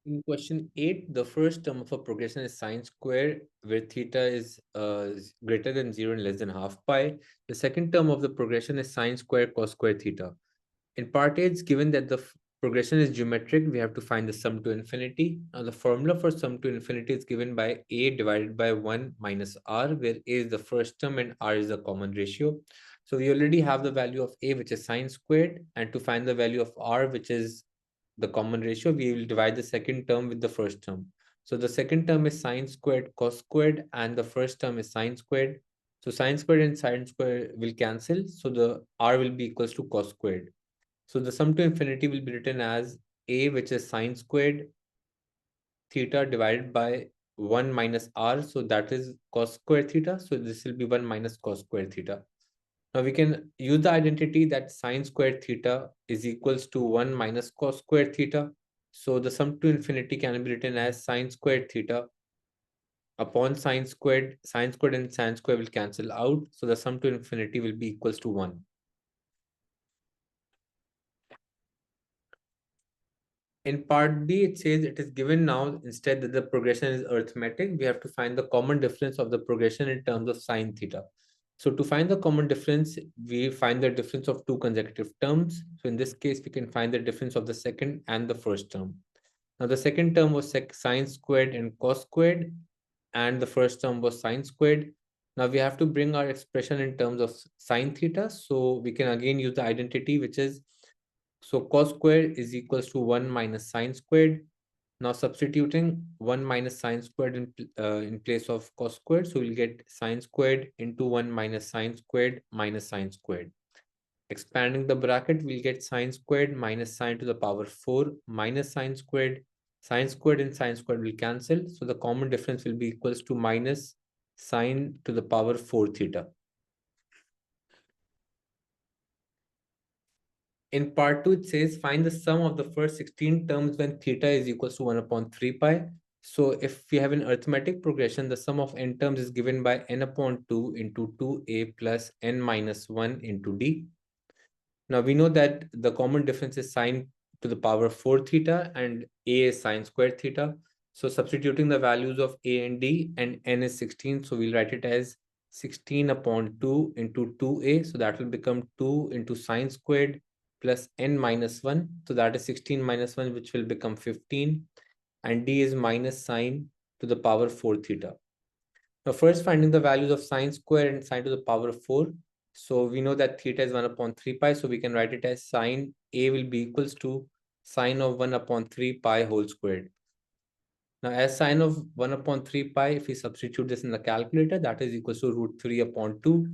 In question 8, the first term of a progression is sine square, where theta is greater than 0 and less than half pi. The second term of the progression is sine square cos square theta. In part A, it's given that the progression is geometric. We have to find the sum to infinity. Now, the formula for sum to infinity is given by A divided by 1 minus R, where A is the first term and R is the common ratio. So we already have the value of A, which is sine squared, and to find the value of R, which is the common ratio, we will divide the second term with the first term. So the second term is sine squared cos squared, and the first term is sine squared. So sine squared and sine squared will cancel. So the R will be equals to cos squared. So the sum to infinity will be written as A, which is sine squared theta divided by 1 minus R. So that is cos square theta. So this will be 1 minus cos square theta. Now we can use the identity that sine squared theta is equals to 1 minus cos squared theta. So the sum to infinity can be written as sine squared theta upon sine squared and sine squared will cancel out. So the sum to infinity will be equals to 1. In part B, it says it is given now instead that the progression is arithmetic. We have to find the common difference of the progression in terms of sine theta. So to find the common difference, we find the difference of two consecutive terms. So in this case, we can find the difference of the second and the first term. Now the second term was sine squared and cos squared, and the first term was sine squared. Now we have to bring our expression in terms of sine theta. So we can again use the identity, which is, so cos squared is equals to 1 minus sine squared. Now substituting 1 minus sine squared in place of cos squared, so we'll get sine squared into 1 minus sine squared minus sine squared. Expanding the bracket, we'll get sine squared minus sine to the power 4 minus sine squared. Sine squared and sine squared will cancel, so the common difference will be equals to minus sine to the power 4 theta. In part 2, it says find the sum of the first 16 terms when theta is equals to 1 upon 3 pi. So if we have an arithmetic progression, the sum of n terms is given by n upon 2 into 2a plus n minus 1 into d. Now we know that the common difference is sine to the power 4 theta and a is sine squared theta. So substituting the values of a and d, and n is 16, so we'll write it as 16 upon 2 into 2a. So that will become 2 into sine squared plus n minus 1. So that is 16 minus 1, which will become 15. And d is minus sine to the power 4 theta. Now first finding the values of sine square and sine to the power of 4. So we know that theta is 1 upon 3 pi. So we can write it as sine A will be equals to sine of 1 upon 3 pi whole squared. Now as sine of 1 upon 3 pi, if we substitute this in the calculator, that is equals to root 3 upon 2.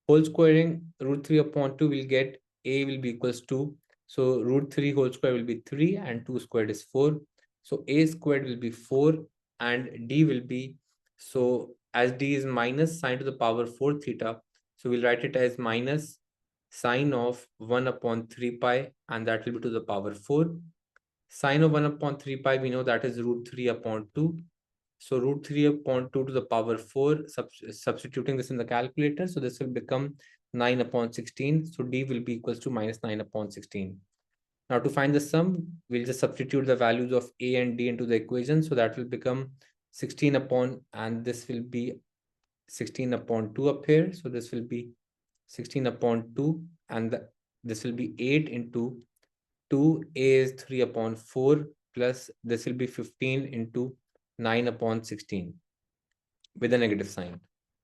Whole squaring root 3 upon 2 will get A will be equals to, so root 3 whole square will be 3 and 2 squared is 4. So A squared will be 4 and D will be, so as D is minus sine to the power 4 theta, so we'll write it as minus sine of 1 upon 3 pi, and that will be to the power 4. Sine of 1 upon 3 pi, we know that is root 3 upon 2. So root 3 upon 2 to the power 4, substituting this in the calculator. So this will become 9 upon 16. So D will be equals to minus 9 upon 16. Now to find the sum, we'll just substitute the values of A and D into the equation. So that will become 16 upon, and this will be 16 upon 2 up here. So this will be 16 upon 2, and this will be 8 into 2a is 3 upon 4, plus this will be 15 into 9 upon 16 with a negative sign.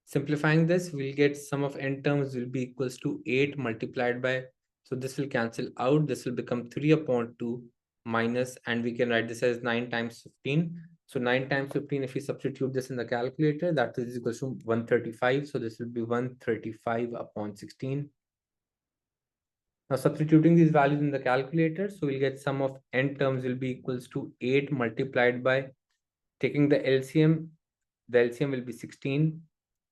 Simplifying this, we'll get sum of n terms will be equals to 8 multiplied by, so this will cancel out, this will become 3 upon 2 minus, and we can write this as 9 times 15. So 9 times 15, if we substitute this in the calculator, that is equals to 135. So this will be 135 upon 16. Now substituting these values in the calculator, so we'll get sum of n terms will be equals to 8 multiplied by, taking the LCM will be 16.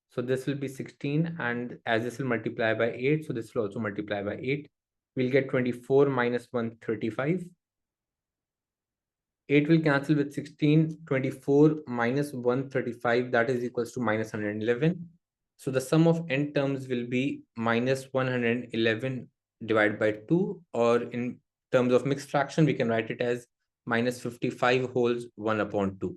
So this will be 16, and as this will multiply by 8, so this will also multiply by 8. We'll get 24 minus 135. 8 will cancel with 16, 24 minus 135, that is equals to minus 111. So the sum of n terms will be minus 111 divided by 2, or in terms of mixed fraction, we can write it as minus 55 whole 1 upon 2.